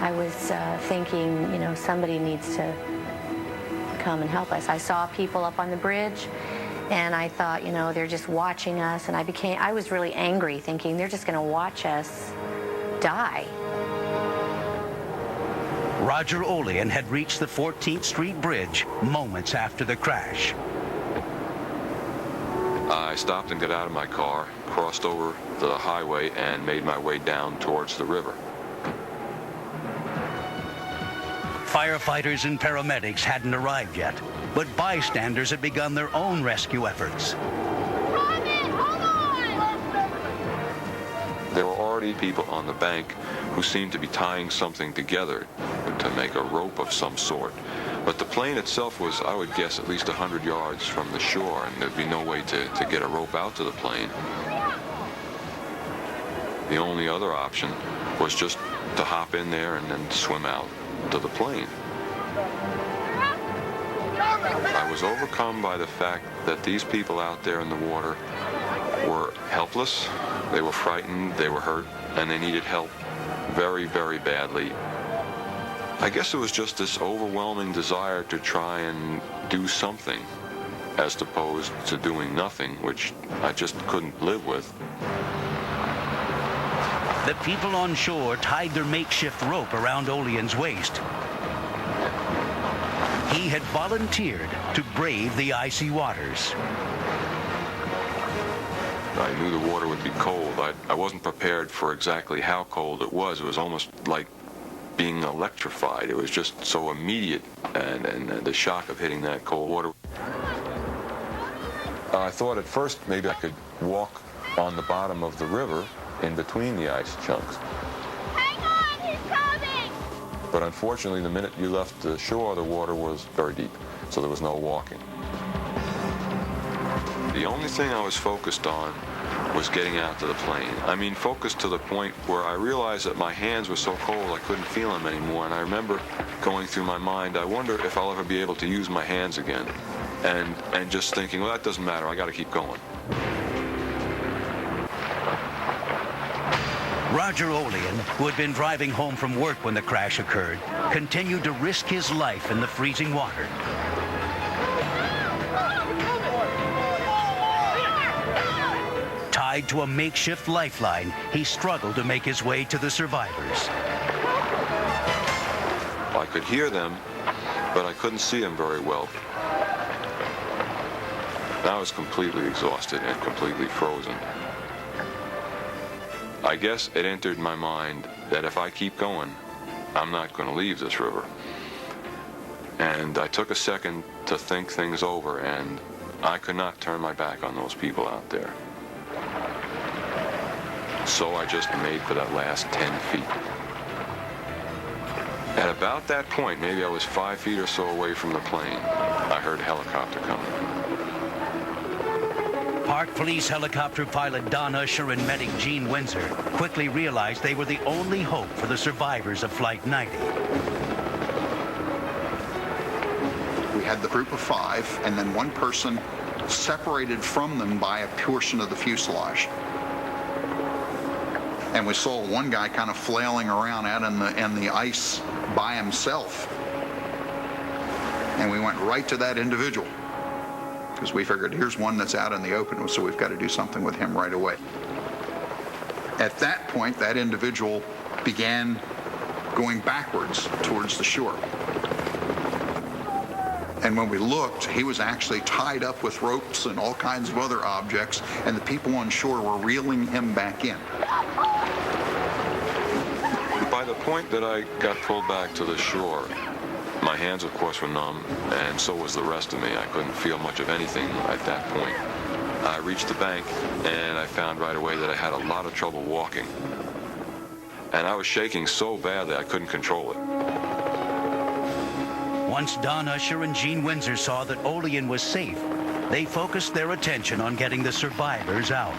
I was thinking, you know, somebody needs to come and help us. I saw people up on the bridge, and I thought, you know, they're just watching us, and I was really angry, thinking they're just going to watch us die. Roger Olean had reached the 14th Street Bridge moments after the crash. I stopped and got out of my car, crossed over the highway, and made my way down towards the river. Firefighters and paramedics hadn't arrived yet, but bystanders had begun their own rescue efforts. There were already people on the bank who seemed to be tying something together to make a rope of some sort. But the plane itself was, I would guess, at least 100 yards from the shore, and there'd be no way to get a rope out to the plane. The only other option was just to hop in there and then swim out to the plane. I was overcome by the fact that these people out there in the water were helpless, they were frightened, they were hurt, and they needed help very, very badly. I guess it was just this overwhelming desire to try and do something as opposed to doing nothing, which I just couldn't live with. The people on shore tied their makeshift rope around Olean's waist. He had volunteered to brave the icy waters. I knew the water would be cold. I wasn't prepared for exactly how cold it was. It was almost like being electrified. It was just so immediate, and the shock of hitting that cold water. I thought at first maybe I could walk on the bottom of the river in between the ice chunks. Hang on, he's coming! But unfortunately, the minute you left the shore, the water was very deep, so there was no walking. The only thing I was focused on was getting out to the plane. I mean, focused to the point where I realized that my hands were so cold I couldn't feel them anymore, and I remember going through my mind, I wonder if I'll ever be able to use my hands again. And just thinking, well, that doesn't matter, I gotta keep going. Roger Olean, who had been driving home from work when the crash occurred, continued to risk his life in the freezing water. Tied to a makeshift lifeline, he struggled to make his way to the survivors. I could hear them, but I couldn't see them very well. I was completely exhausted and completely frozen. I guess it entered my mind that if I keep going, I'm not going to leave this river. And I took a second to think things over, and I could not turn my back on those people out there. So I just made for that last 10 feet. At about that point, maybe I was 5 feet or so away from the plane, I heard a helicopter coming. Park Police helicopter pilot Don Usher and medic Gene Windsor quickly realized they were the only hope for the survivors of Flight 90. We had the group of 5, and then one person separated from them by a portion of the fuselage. And we saw one guy kind of flailing around out in the ice by himself. And we went right to that individual, because we figured here's one that's out in the open, so we've got to do something with him right away. At that point, that individual began going backwards towards the shore. And when we looked, he was actually tied up with ropes and all kinds of other objects, and the people on shore were reeling him back in. By the point that I got pulled back to the shore, my hands, of course, were numb, and so was the rest of me. I couldn't feel much of anything at that point. I reached the bank, and I found right away that I had a lot of trouble walking. And I was shaking so badly I couldn't control it. Once Don Usher and Gene Windsor saw that Olean was safe, they focused their attention on getting the survivors out.